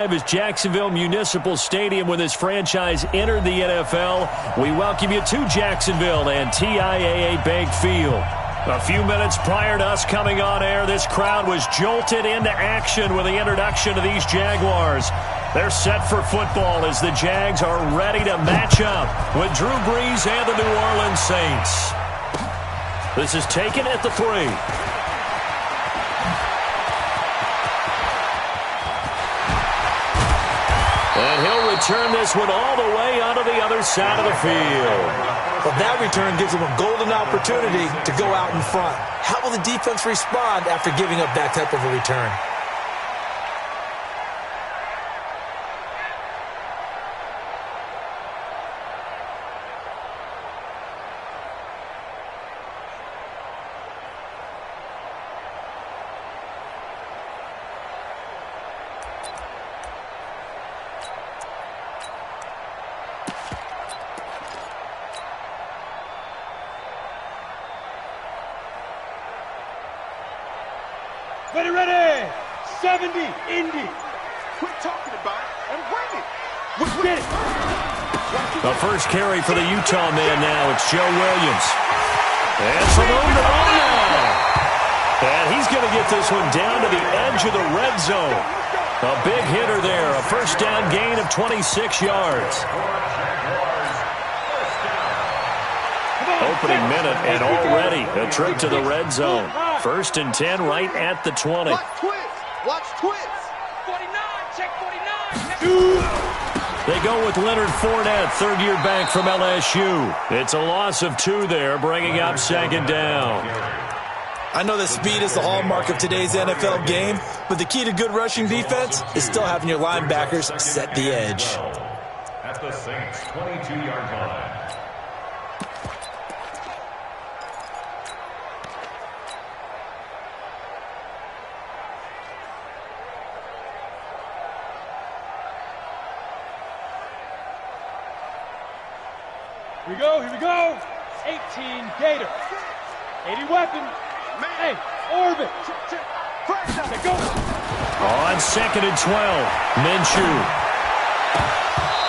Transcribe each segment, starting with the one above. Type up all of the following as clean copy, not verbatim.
Is Jacksonville Municipal Stadium when this franchise entered the NFL. We welcome you to Jacksonville and TIAA Bank Field. A few minutes prior to us coming on air, this crowd was jolted into action with the introduction of these Jaguars. They're set for football as the Jags are ready to match up with Drew Brees and the New Orleans Saints. This is taken at the 3. And he'll return this one all the way onto the other side of the field. Well, that return gives them a golden opportunity to go out in front. How will the defense respond after giving up that type of a return? Ready, 70, Indy. Quit talking about it and bring it. Let's get it. The first carry for the Utah man now. It's Joe Williams. And some room to run now. And he's going to get this one down to the edge of the red zone. A big hitter there. A first down gain of 26 yards. Opening minute and already a trip to the red zone. 1st and 10 right at the 20. Watch twits. 49, check 49. They go with Leonard Fournette, third-year back from LSU. It's a loss of 2 there, bringing up 2nd down. I know that speed is the hallmark of today's NFL game, but the key to good rushing defense is still having your linebackers set the edge. At the Saints' 22-yard line. Here we go. 18 Gator. 80 weapon. Hey, orbit. Check. Go. On 2nd and 12, Minshew.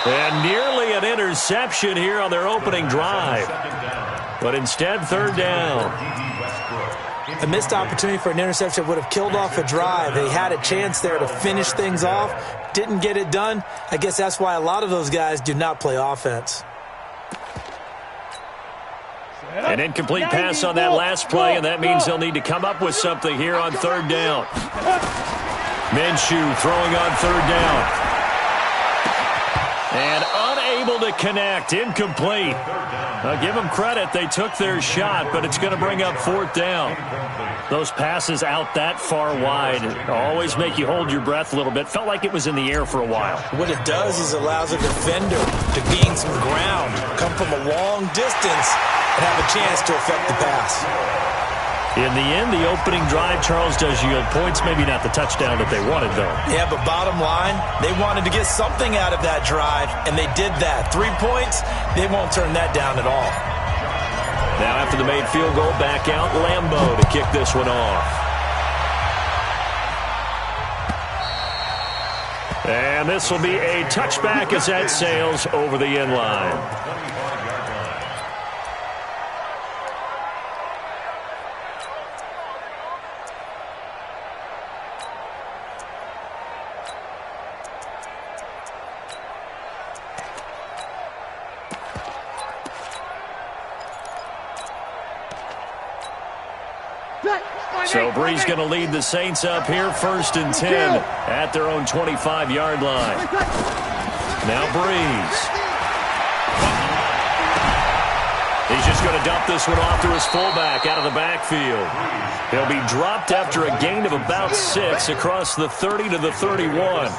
And nearly an interception here on their opening drive. But instead, 3rd down. A missed opportunity for an interception would have killed off a drive. They had a chance there to finish things off. Didn't get it done. I guess that's why a lot of those guys do not play offense. An incomplete pass on that last play, and that means they'll need to come up with something here on 3rd down. Minshew throwing on 3rd down. And unable to connect, incomplete. Now give them credit, they took their shot, but it's going to bring up 4th down. Those passes out that far wide always make you hold your breath a little bit. Felt like it was in the air for a while. What it does is allows a defender to gain some ground, come from a long distance, and have a chance to affect the pass. In the end, the opening drive, Charles, does yield points. Maybe not the touchdown that they wanted, though. Yeah, but bottom line, they wanted to get something out of that drive, and they did that. 3 points, they won't turn that down at all. Now after the made field goal, back out Lambeau to kick this one off. And this will be a touchback as that sails over the end line. So Brees going to lead the Saints up here, 1st and 10 at their own 25-yard line. Now Brees. He's just going to dump this one off to his fullback out of the backfield. He'll be dropped after a gain of about 6 across the 30 to the 31.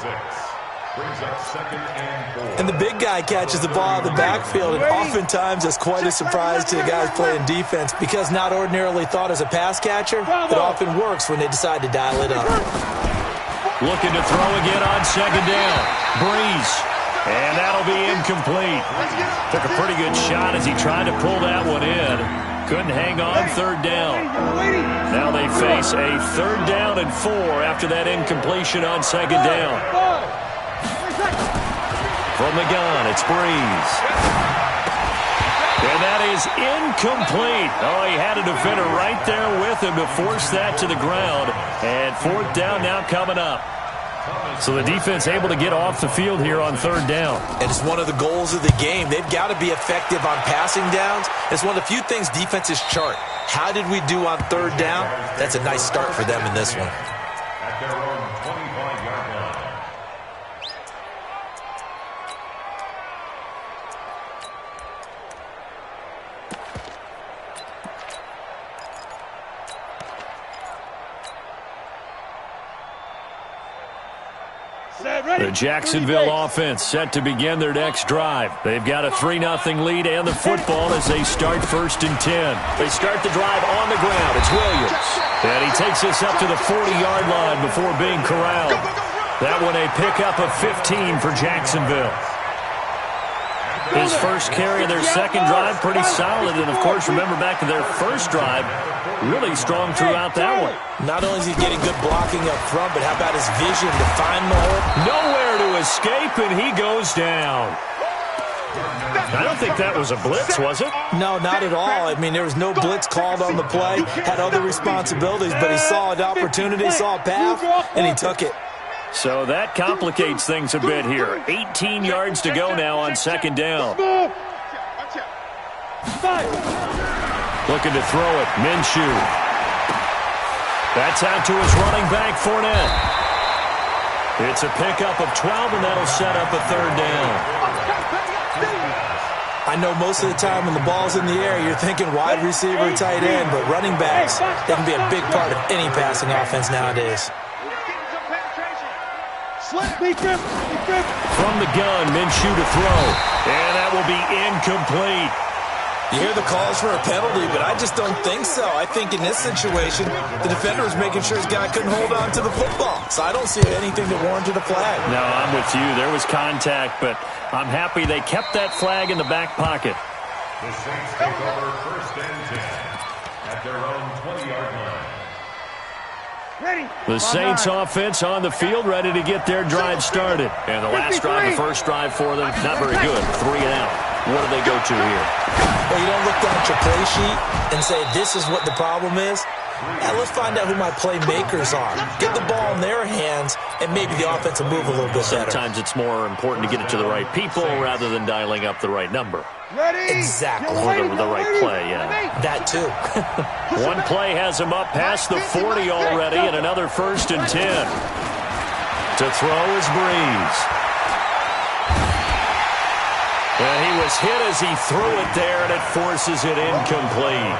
And the big guy catches the ball out of the backfield, and oftentimes it's quite a surprise to the guys playing defense because not ordinarily thought as a pass catcher, it often works when they decide to dial it up. Looking to throw again on 2nd down. Brees. And that'll be incomplete. Took a pretty good shot as he tried to pull that one in. Couldn't hang on 3rd down. Now they face a 3rd down and 4 after that incompletion on 2nd down. From the gun, it's Breeze. And that is incomplete. Oh, he had a defender right there with him to force that to the ground. And fourth down now coming up. So the defense able to get off the field here on third down. And it's one of the goals of the game. They've got to be effective on passing downs. It's one of the few things defenses chart. How did we do on third down? That's a nice start for them in this one. At their own 25-yard line. The Jacksonville offense set to begin their next drive. They've got a 3-0 lead and the football as they start 1st and 10. They start the drive on the ground. It's Williams. And he takes us up to the 40-yard line before being corralled. That one a pickup of 15 for Jacksonville. His first carry of their second drive, pretty solid. And, of course, remember back to their first drive, really strong throughout that one. Not only is he getting good blocking up front, but how about his vision to find the hole? Nowhere to escape, and he goes down. I don't think that was a blitz, was it? No, not at all. I mean, there was no blitz called on the play. Had other responsibilities, but he saw an opportunity, saw a path, and he took it. So that complicates things a bit here. 18 yards to go now on second down. Looking to throw it. Minshew. That's out to his running back, Fournette. It's a pickup of 12, and that'll set up a third down. I know most of the time when the ball's in the air, you're thinking wide receiver, tight end, but running backs, they can be a big part of any passing offense nowadays. From the gun, Minshew to throw. And that will be incomplete. You hear the calls for a penalty, but I just don't think so. I think in this situation, the defender was making sure his guy couldn't hold on to the football. So I don't see anything that warranted a flag. No, I'm with you. There was contact, but I'm happy they kept that flag in the back pocket. The Saints take over 1st and 10 at their own 20-yard line. The Saints offense on the field, ready to get their drive started. And the last drive, the first drive for them, not very good. 3 and out. What do they go to here? Well, you don't look down at your play sheet and say, this is what the problem is. Now let's find out who my playmakers are. Get the ball in their hands, and maybe the offense will move a little bit better. Sometimes it's more important to get it to the right people rather than dialing up the right number. Exactly. Or the right play, yeah. That too. One play has him up past the 40 already, and another 1st and 10. To throw is Breeze. And he was hit as he threw it there, and it forces it incomplete.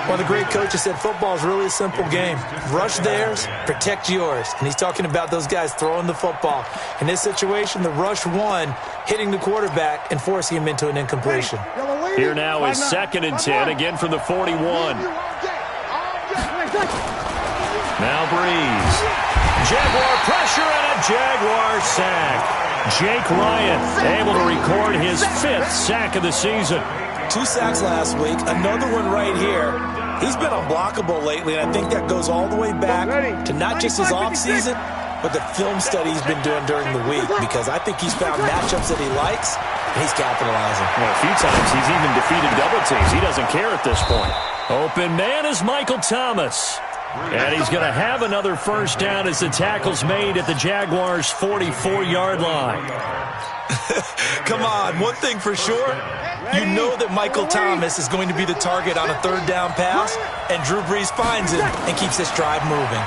Well, the great coaches said football is really a simple game. Rush theirs, protect yours. And he's talking about those guys throwing the football. In this situation, the rush won, hitting the quarterback and forcing him into an incompletion. Here now is 2nd and 10, again from the 41. Now Breeze. Jaguar pressure and a Jaguar sack. Jake Ryan able to record his 5th sack of the season. 2 sacks last week, another one right here. He's been unblockable lately, and I think that goes all the way back to not just his offseason, but the film study he's been doing during the week, because I think he's found matchups that he likes, and he's capitalizing. Well, a few times he's even defeated double teams. He doesn't care at this point. Open man is Michael Thomas. And he's going to have another 1st down as the tackle's made at the Jaguars' 44-yard line. Come on, one thing for sure, you know that Michael Thomas is going to be the target on a 3rd down pass, and Drew Brees finds him and keeps this drive moving.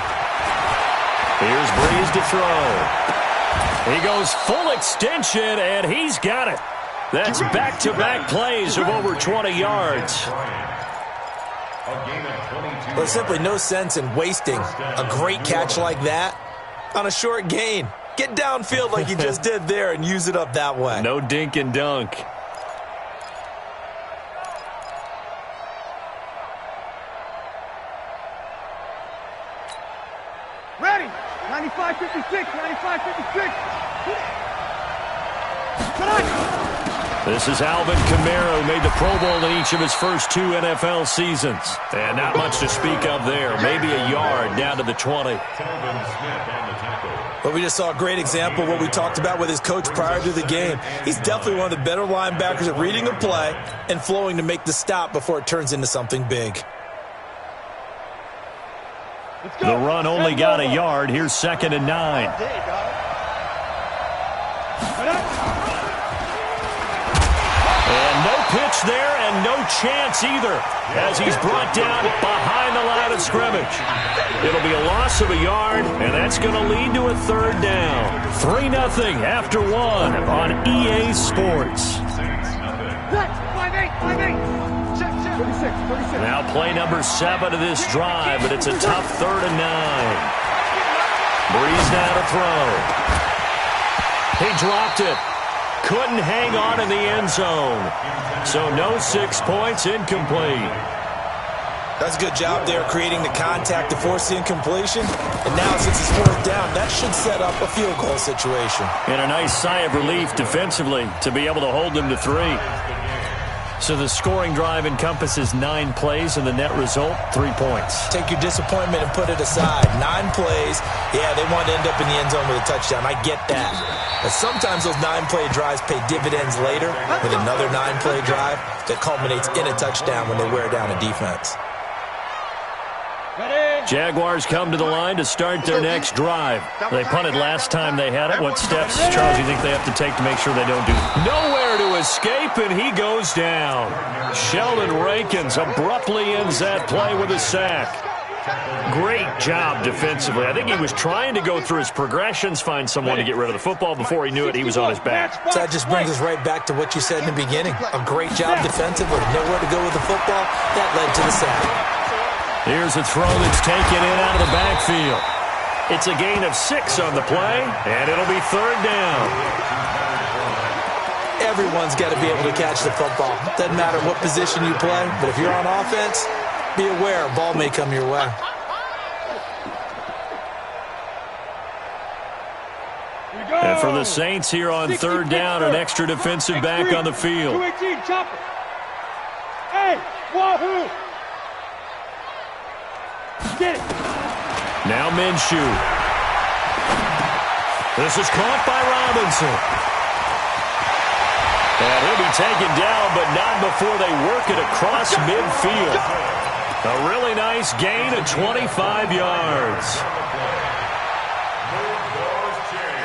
Here's Brees to throw. He goes full extension, and he's got it. That's back-to-back plays of over 20 yards. Well, there's simply no sense in wasting a great catch like that on a short gain. Get downfield like you just did there and use it up that way. No dink and dunk. Ready. 95-56. 95-56. This is Alvin Kamara, who made the Pro Bowl in each of his first 2 NFL seasons. And not much to speak of there. Maybe a yard down to the 20. Well, we just saw a great example of what we talked about with his coach prior to the game. He's definitely one of the better linebackers at reading a play and flowing to make the stop before it turns into something big. The run only got a yard. Here's 2nd and 9. And no pitch there and no chance either as he's brought down behind the line of scrimmage. It'll be a loss of a yard, and that's going to lead to a 3rd down. 3-0 after 1 on EA Sports. Now play number 7 of this drive, but it's a tough 3rd and 9. Breeze now to throw. He dropped it. Couldn't hang on in the end zone. So no 6 points, incomplete. That's a good job there creating the contact to force the incompletion. And now since it's 4th down, that should set up a field goal situation. And a nice sigh of relief defensively to be able to hold them to 3. So the scoring drive encompasses 9 plays, and the net result, 3 points. Take your disappointment and put it aside. 9 plays. Yeah, they want to end up in the end zone with a touchdown. I get that. But sometimes those 9-play drives pay dividends later with another 9-play drive that culminates in a touchdown when they wear down a defense. Jaguars come to the line to start their next drive. They punted last time they had it. What steps, Charles, do you think they have to take to make sure they don't do nowhere to escape, and he goes down. Sheldon Rankins abruptly ends that play with a sack. Great job defensively. I think he was trying to go through his progressions, find someone to get rid of the football. Before he knew it, he was on his back. So that just brings us right back to what you said in the beginning. A great job defensively. Nowhere to go with the football. That led to the sack. Here's a throw that's taken in out of the backfield. It's a gain of 6 on the play, and it'll be 3rd down. Everyone's got to be able to catch the football. Doesn't matter what position you play, but if you're on offense, be aware a ball may come your way. And for the Saints here on 3rd down, an extra defensive back on the field. 218, chopper. Hey, wahoo! Get it. Now Minshew. This is caught by Robinson. And he'll be taken down, but not before they work it across midfield. A really nice gain of 25 yards.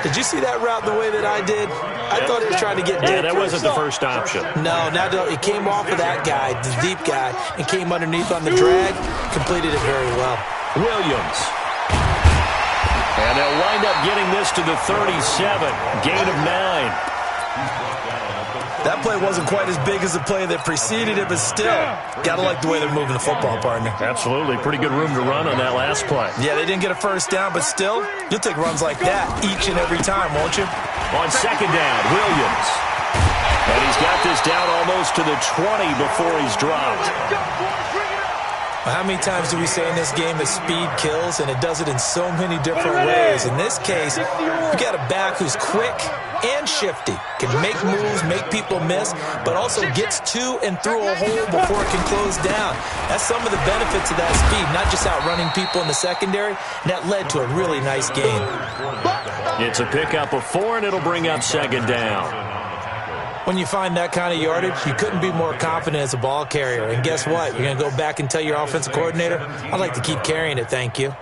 Did you see that route the way that I did? I thought he was trying to get deep. Yeah, that wasn't the first option. No, it came off of that guy, the deep guy, and came underneath on the drag. Completed it very well. Williams. And they'll wind up getting this to the 37. Gain of 9. That play wasn't quite as big as the play that preceded it, but still, got to like the way they're moving the football, partner. Absolutely. Pretty good room to run on that last play. Yeah, they didn't get a first down, but still, you'll take runs like that each and every time, won't you? On 2nd down, Williams. And he's got this down almost to the 20 before he's dropped. Well, how many times do we say in this game that speed kills, and it does it in so many different ways? In this case, you got a back who's quick and shifty, can make moves, make people miss, but also gets to and through a hole before it can close down. That's some of the benefits of that speed, not just outrunning people in the secondary, and that led to a really nice game. It's a pickup of 4, and it'll bring up 2nd down. When you find that kind of yardage, you couldn't be more confident as a ball carrier. And guess what? You're going to go back and tell your offensive coordinator, I'd like to keep carrying it, thank you.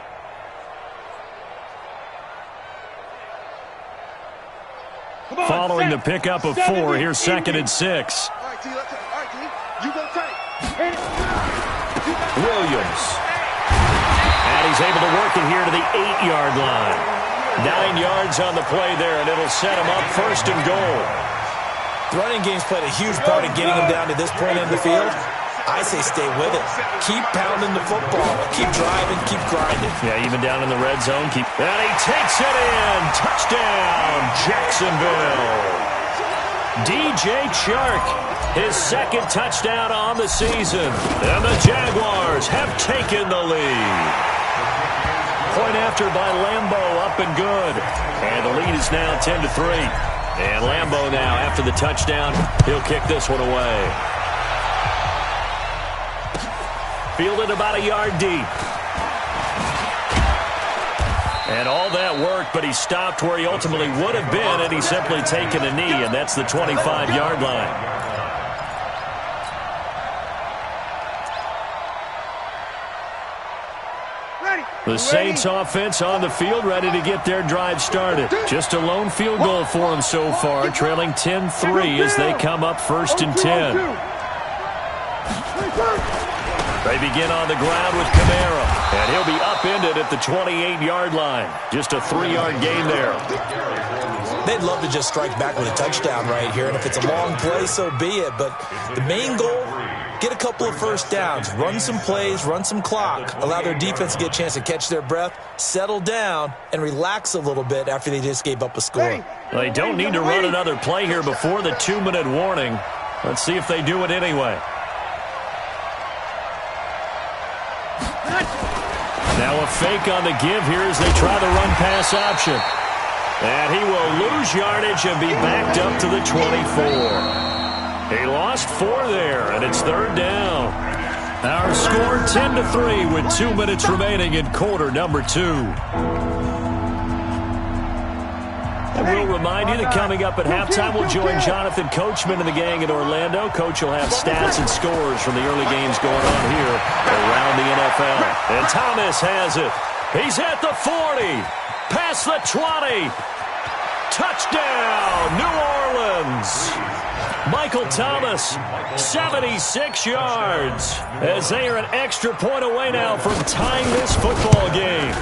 Following the pickup of 4, here's 2nd and 6. Williams. And he's able to work it here to the 8-yard line. 9 yards on the play there, and it'll set him up 1st and goal. The running game's played a huge part in getting him down to this point in the field. I say stay with it. Keep pounding the football. Keep driving. Keep grinding. Yeah, even down in the red zone. And he takes it in. Touchdown, Jacksonville. DJ Chark, his 2nd touchdown on the season. And the Jaguars have taken the lead. Point after by Lambeau, up and good. And the lead is now 10-3. And Lambeau now, after the touchdown, he'll kick this one away. Fielded about a yard deep. And all that work, but he stopped where he ultimately would have been, and he's simply taken a knee, and that's the 25-yard line. The Saints offense on the field, ready to get their drive started. Just a lone field goal for them so far, trailing 10-3 as they come up 1st and 10. They begin on the ground with Kamara, and he'll be upended at the 28-yard line. Just a 3-yard gain there. They'd love to just strike back with a touchdown right here, and if it's a long play, so be it. But the main goal, get a couple of first downs, run some plays, run some clock, allow their defense to get a chance to catch their breath, settle down, and relax a little bit after they just gave up a score. Well, they don't need to run another play here before the 2-minute warning. Let's see if they do it anyway. Now a fake on the give here as they try the run-pass option. And he will lose yardage and be backed up to the 24. He lost 4 there, and it's 3rd down. Our score 10-3 with 2 minutes remaining in quarter number 2. And we'll remind you that coming up at halftime, we'll join Jonathan Coachman and the gang in Orlando. Coach will have stats and scores from the early games going on here around the NFL. And Thomas has it. He's at the 40. Past the 20. Touchdown, New Orleans. Michael Thomas, 76 yards, as they are an extra point away now from tying this football game.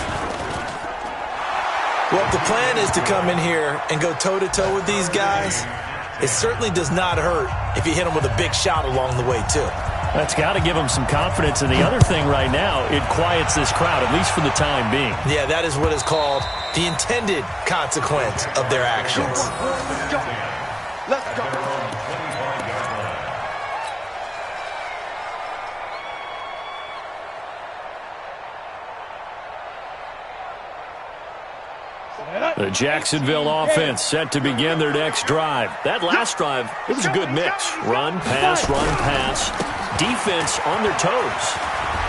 Well, if the plan is to come in here and go toe-to-toe with these guys, it certainly does not hurt if you hit them with a big shot along the way, too. That's got to give them some confidence. And the other thing right now, it quiets this crowd, at least for the time being. Yeah, that is what is called the intended consequence of their actions. Let's go. Let's go. The Jacksonville offense set to begin their next drive. That last drive, it was a good mix. Run, pass, defense on their toes.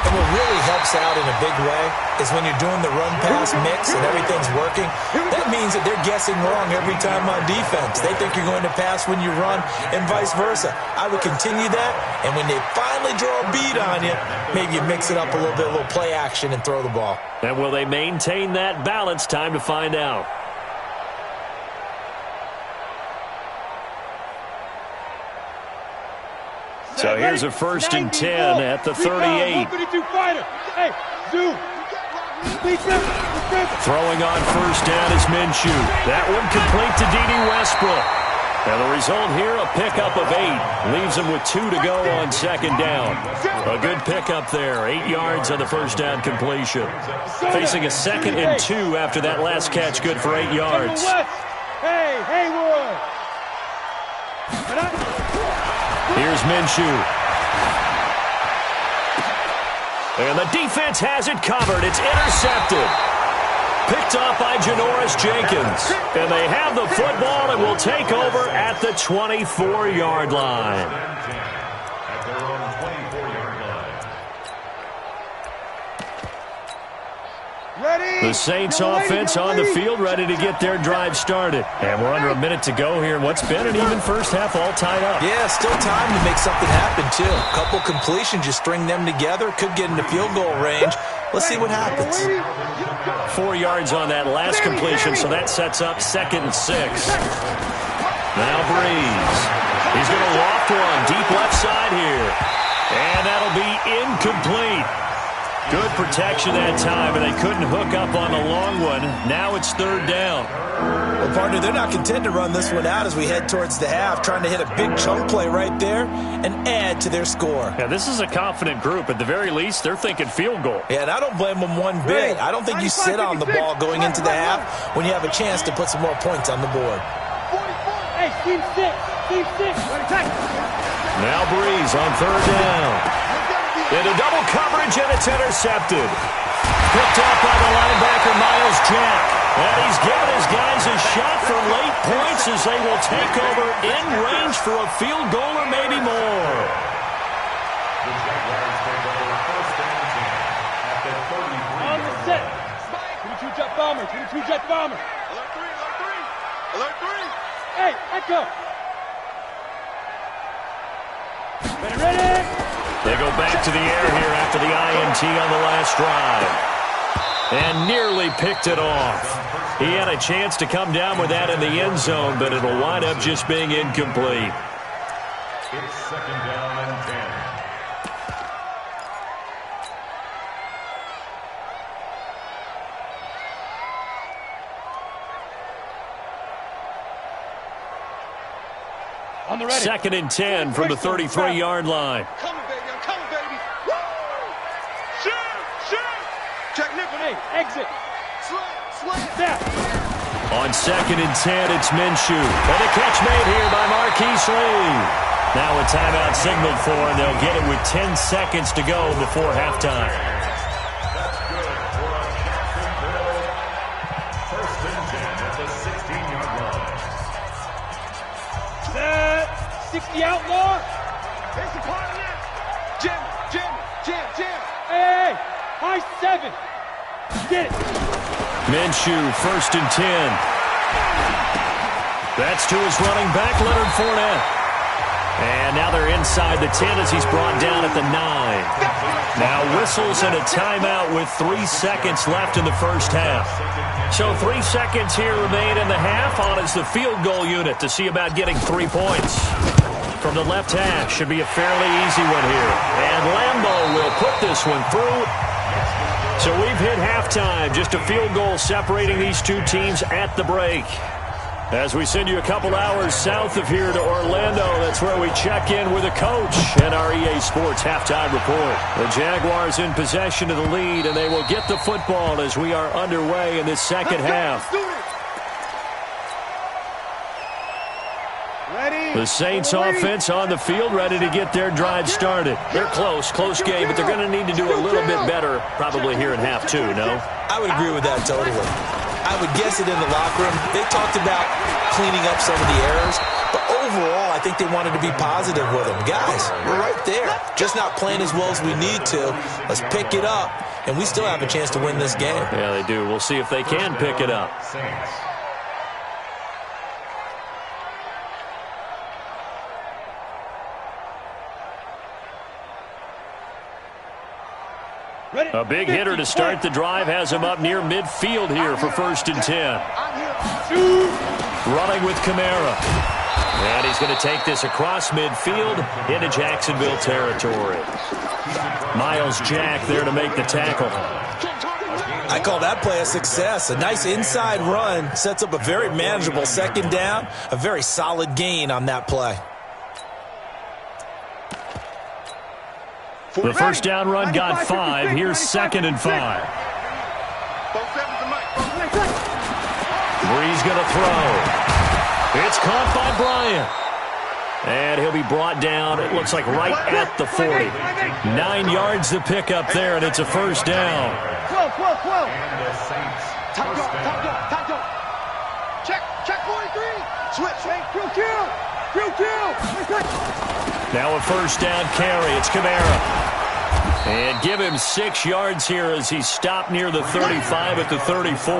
And what really helps out in a big way is when you're doing the run-pass mix and everything's working, that means that they're guessing wrong every time on defense. They think you're going to pass when you run and vice versa. I would continue that, and when they finally draw a beat on you, maybe you mix it up a little bit, a little play action, and throw the ball. And will they maintain that balance? Time to find out. So here's a 1st and 10 at the 38. Hey, throwing on 1st down is Minshew. That one complete to D.D. Westbrook. And the result here, a pickup of 8. Leaves him with 2 to go on 2nd down. A good pickup there. 8 yards on the 1st down completion. Facing a 2nd and 2 after that last catch, good for 8 yards. Hey, Haywood. Here's Minshew. And the defense has it covered. It's intercepted. Picked off by Janoris Jenkins. And they have the football and will take over at the 24-yard line. At their own 24-yard line. The Saints offense on the field, ready to get their drive started. And we're under a minute to go here in what's been an even first half, all tied up. Yeah, still time to make something happen, too. A couple completions, just string them together. Could get into field goal range. Let's see what happens. 4 yards on that last completion, so that sets up 2nd and 6. Now Breeze. He's going to loft one deep left side here. And that'll be incomplete. Good protection that time, and they couldn't hook up on the long one. Now it's 3rd down. Well, partner, they're not content to run this one out as we head towards the half, trying to hit a big chunk play right there and add to their score. Yeah, this is a confident group. At the very least, they're thinking field goal. Yeah, and I don't blame them one bit. I don't think you sit on the ball going into the half when you have a chance to put some more points on the board. Hey, team 6. Now Breeze on 3rd down. Into double coverage, and it's intercepted. Picked up by the linebacker, Miles Jack. And he's given his guys a shot for late points as they will take over in range for a field goal or maybe more. The Jaguars take over 1st and 10 at the 33. On the set. 22 jet bomber, 22 jet bomber. Alert 3, alert 3. Alert 3. Hey, echo. Ready. They go back to the air here after the INT on the last drive. And nearly picked it off. He had a chance to come down with that in the end zone, but it'll wind up just being incomplete. It's second down and 10. On the ready. Second and 10 from the 33-yard line. Coming, baby. I'm coming, baby. Woo! Shoot! Shoot! Check nickel. Hey, exit. Slam. Step. On second and 10, it's Minshew. And a catch made here by Marquise Lee. Now a timeout signaled for, and they'll get it with 10 seconds to go before halftime. That's good for a Jacksonville. First and 10 at the 16-yard line. Set. 60 outlaw. Here's the part of this. Jam. Hey. High 7. Get it. Minshew, first and 10. That's to his running back, Leonard Fournette. And now they're inside the 10 as he's brought down at the 9. Now whistles and a timeout with 3 seconds left in the first half. So 3 seconds here remain in the half. On is the field goal unit to see about getting 3 points. From the left hash, should be a fairly easy one here. And Lambeau will put this one through. So we've hit halftime. Just a field goal separating these two teams at the break. As we send you a couple hours south of here to Orlando, that's where we check in with a coach and our EA Sports halftime report. The Jaguars in possession of the lead, and they will get the football as we are underway in this second half. The Saints offense on the field, ready to get their drive started. They're close game, but they're going to need to do a little bit better probably here in half two, no? I would agree with that totally. I would guess it in the locker room. They talked about cleaning up some of the errors, but overall, I think they wanted to be positive with them. Guys, we're right there. Just not playing as well as we need to. Let's pick it up, and we still have a chance to win this game. Yeah, they do. We'll see if they can pick it up. Saints. A big hitter to start the drive has him up near midfield here for first and 10. Running with Kamara. And he's going to take this across midfield into Jacksonville territory. Miles Jack there to make the tackle. I call that play a success. A nice inside run sets up a very manageable second down. A very solid gain on that play. The first down run got 5. Here's second and 5. Bree's going to throw. It's caught by Bryant. And he'll be brought down, it looks like right at the 40. 9 yards to pick up there, and it's a first down. Whoa. And the Saints. Top dog. Check 43. Switch. Kill. Now a first down carry. It's Kamara. And give him 6 yards here as he stopped near the 35 at the 34.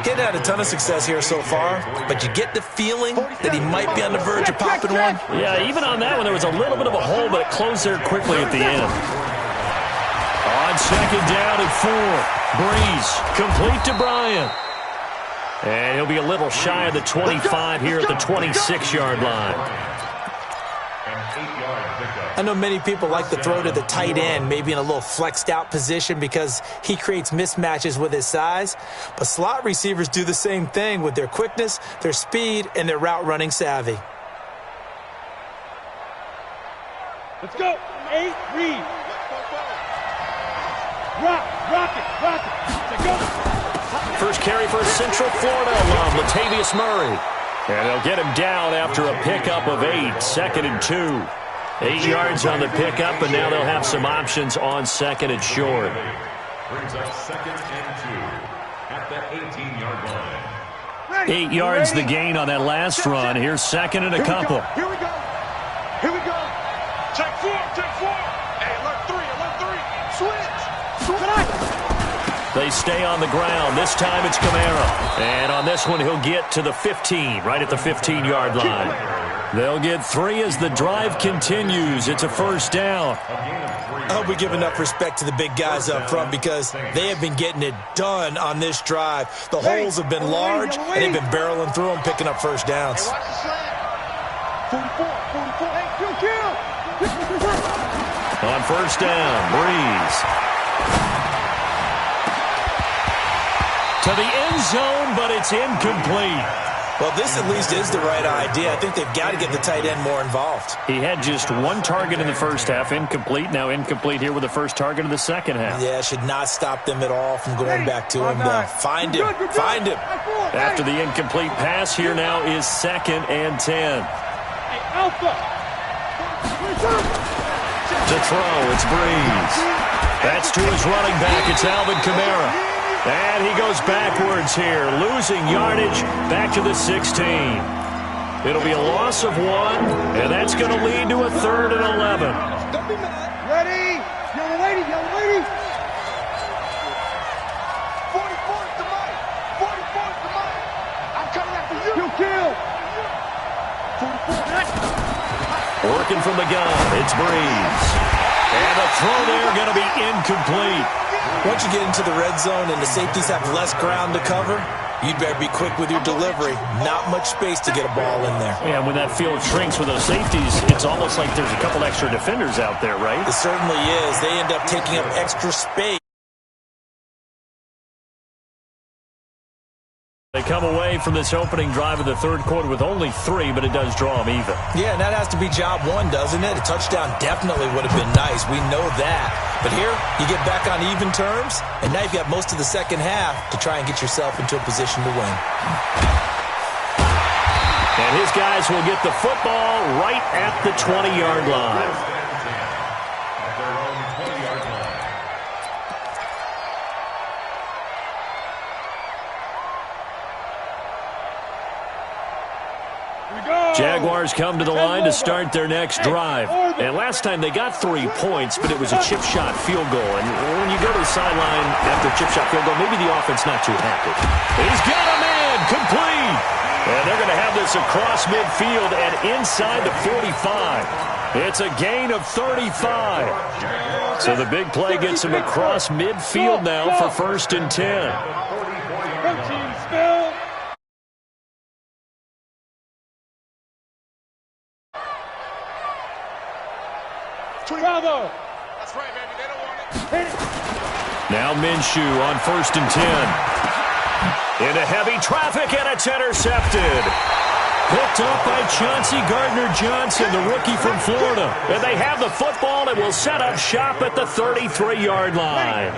Getting had a ton of success here so far, but you get the feeling that he might be on the verge of popping one. Yeah, even on that one, there was a little bit of a hole, but it closed there quickly at the end. On second down at 4. Breeze complete to Bryant. And he'll be a little shy of the 25 here at the 26-yard line. I know many people like to throw to the tight end, maybe in a little flexed out position because he creates mismatches with his size. But slot receivers do the same thing with their quickness, their speed, and their route running savvy. Let's go. 8, read. Rock it. Let's go. First carry for Central Florida alum, Latavius Murray. And they'll get him down after a pickup of 8, second and 2. 8 yards on the pickup, and now they'll have some options on second and short. Brings up second and 2 at the 18-yard line. 8 yards the gain on that last run. Here's second and a couple. Here we go. Check 4. Hey, alert 3. Switch. They They stay on the ground. This time it's Kamara. And on this one, he'll get to the 15, right at the 15-yard line. They'll get 3 as the drive continues. It's a first down. I hope we give enough respect to the big guys up front because they have been getting it done on this drive. The holes have been large, and they've been barreling through them, picking up first downs. Hey, watch the slant. 44. Hey, kill. On first down, Breeze. To the end zone, but it's incomplete. Well, this at least is the right idea. I think they've got to get the tight end more involved. He had just 1 target in the first half, incomplete. Now incomplete here with the first target of the second half. Yeah, should not stop them at all from going back to him, though. Find him. Find him. After the incomplete pass, here now is 2nd and 10. Hey, Alpha. To throw, it's Breeze. That's to his running back. It's Alvin Kamara. And he goes backwards here, losing yardage back to the 16. It'll be a loss of 1, and that's going to lead to a 3rd and 11. Don't be mad. Ready? Yellow lady, yellow lady. 44 is the mic. 44 is the mic. I'm coming after you. Kill. 44. Working from the gun, it's Breeze. And the throw there going to be incomplete. Once you get into the red zone and the safeties have less ground to cover, you'd better be quick with your delivery. Not much space to get a ball in there. Yeah, when that field shrinks with those safeties, it's almost like there's a couple extra defenders out there, right? It certainly is. They end up taking up extra space. They come away from this opening drive of the 3rd quarter with only 3, but it does draw them even. Yeah, and that has to be job 1, doesn't it? A touchdown definitely would have been nice. We know that. But here, you get back on even terms, and now you've got most of the second half to try and get yourself into a position to win. And his guys will get the football right at the 20-yard line. At their own 20-yard line. Jaguars come to the line to start their next drive. And last time they got 3 points, but it was a chip shot field goal. And when you go to the sideline after a chip shot field goal, maybe the offense not too happy. He's got a man, complete. And they're going to have this across midfield and inside the 45. It's a gain of 35. So the big play gets him across midfield now for 1st and 10. Bravo. That's right, baby. They don't want it. Now Minshew on 1st and 10. Into heavy traffic, and it's intercepted. Picked up by Chauncey Gardner-Johnson, the rookie from Florida. And they have the football and will set up shop at the 33-yard line.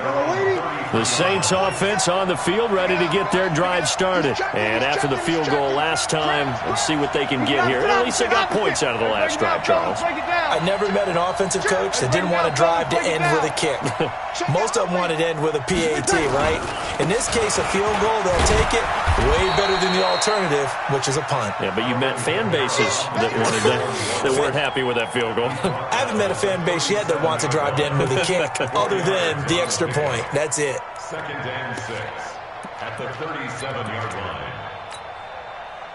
The Saints offense on the field, ready to get their drive started. And after the field goal last time, let's see what they can get here. At least they got points out of the last drive, Charles. I never met an offensive coach that didn't want to drive to end with a kick. Most of them wanted to end with a PAT, right? In this case, a field goal, they'll take it. Way better than the alternative, which is a punt. Yeah, but you met fan bases that wanted that weren't happy with that field goal. I haven't met a fan base yet that wants to drive to end with a kick, other than the extra point. That's it. 2nd and 6 at the 37-yard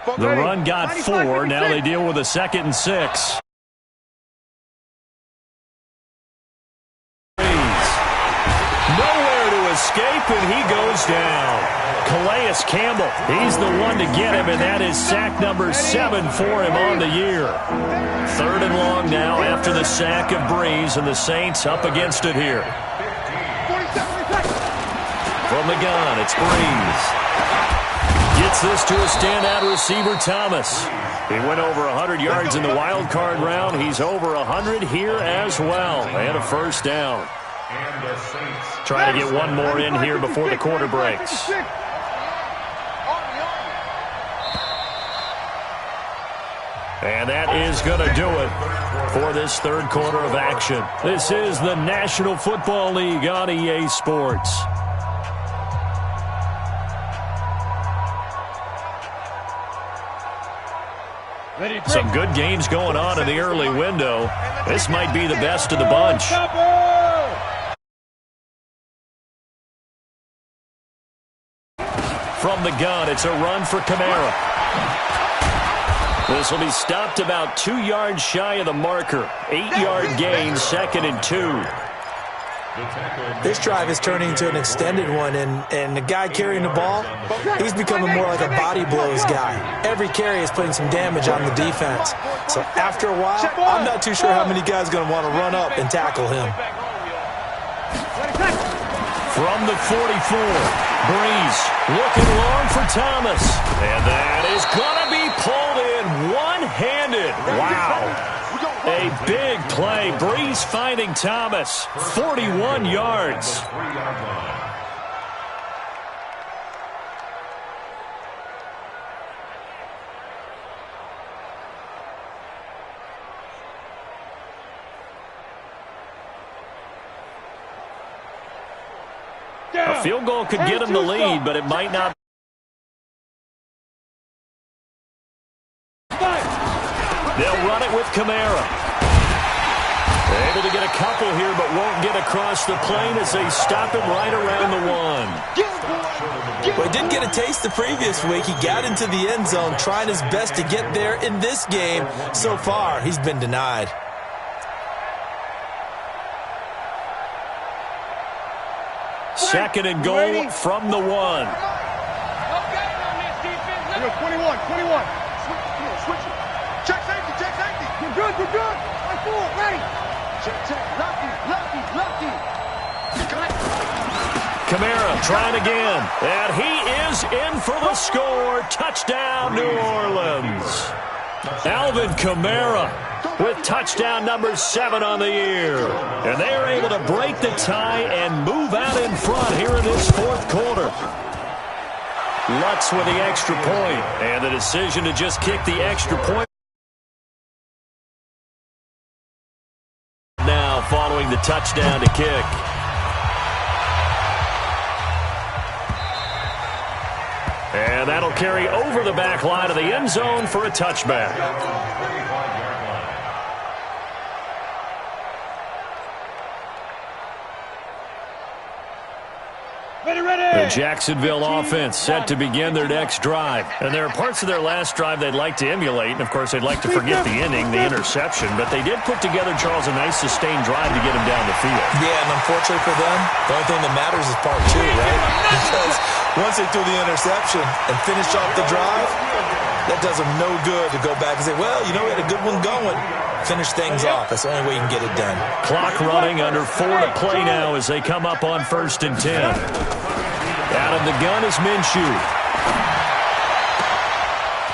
line. The run got 4. Now they deal with a 2nd and 6. Nowhere to escape, and he goes down. Calais Campbell, he's the one to get him, and that is sack number 7 for him on the year. 3rd and long now after the sack of Breeze, and the Saints up against it here. From the gun, it's Breeze. Gets this to a standout receiver, Thomas. He went over 100 yards in the wild card round. He's over 100 here as well. And a first down. And the Saints Trying to get one more in here before the quarter breaks. And that is going to do it for this 3rd quarter of action. This is the National Football League on EA Sports. Some good games going on in the early window. This might be the best of the bunch. the gun. It's a run for Kamara. This will be stopped about 2 yards shy of the marker. 8-yard gain, 2nd and 2. This drive is turning into an extended one, and the guy carrying the ball, he's becoming more like a body blows guy. Every carry is putting some damage on the defense. So after a while, I'm not too sure how many guys are going to want to run up and tackle him. From the 44, Breeze looking long for Thomas. And that is going to be pulled in one-handed. Wow. A big play. Breeze finding Thomas. 41 yards. A field goal could get him the lead, but it might not. They'll run it with Kamara. Able to get a couple here, but won't get across the plane as they stop him right around the 1. Well, he did get a taste the previous week. He got into the end zone, trying his best to get there in this game. So far, he's been denied. Second and goal from the 1. 21. Switch it. Check safety. You're good. I'm forward, ready. Check. Lefty. Kamara trying again. And he is in for the score. Touchdown, New Orleans. Alvin Kamara with touchdown number 7 on the year. And they are able to break the tie and move out in front here in this 4th quarter. Lutz with the extra point, and the decision to just kick the extra point. Now following the touchdown to kick. And that'll carry over the back line of the end zone for a touchback. The Jacksonville offense set to begin their next drive. And there are parts of their last drive they'd like to emulate. And, of course, they'd like to forget the inning, the interception. But they did put together, Charles, a nice sustained drive to get him down the field. Yeah, and unfortunately for them, the only thing that matters is part 2, right? Because once they threw the interception and finished off the drive, that does them no good to go back and say, well, you know, we had a good one going. Finish things off. That's the only way you can get it done. Clock running, under 4 to play now as they come up on 1st and 10. Out of the gun is Minshew.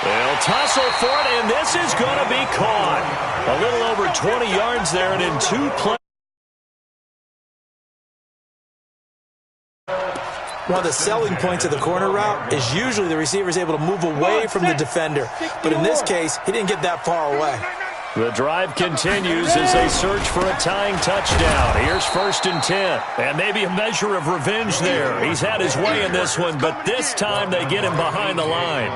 They'll tussle for it, and this is going to be caught. A little over 20 yards there, and in 2 plays. One of the selling points of the corner route is usually the receiver is able to move away from the defender. But in this case, he didn't get that far away. The drive continues as they search for a tying touchdown. Here's 1st and 10. And maybe a measure of revenge there. He's had his way in this one, but this time they get him behind the line.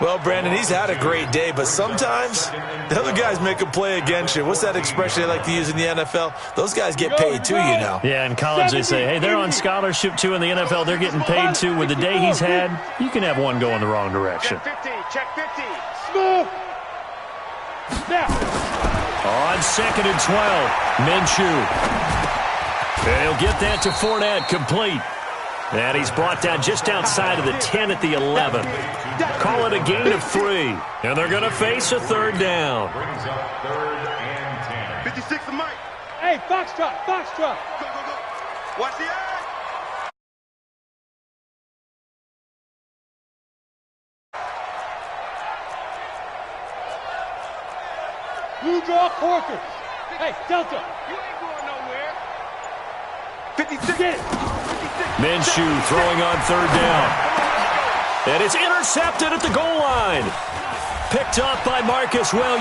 Well, Brandon, he's had a great day, but sometimes the other guys make a play against you. What's that expression they like to use in the NFL? Those guys get paid too, you know. Yeah, in college they say, hey, they're on scholarship too. In the NFL, they're getting paid too. With the day he's had, you can have one go in the wrong direction. Check 50. Smooth. Now. On 2nd and 12, Minshew. He'll get that to Fournette, complete. And he's brought down just outside of the 10 at the 11. Call it a gain of 3. And they're going to face a 3rd down. 56 of Mike. Hey, Foxtrot. Go. Watch the eye. Blue draw quarters. Hey, Delta. You ain't going nowhere. 56. Get it. Minshew throwing on 3rd down. And it's intercepted at the goal line. Picked up by Marcus Williams.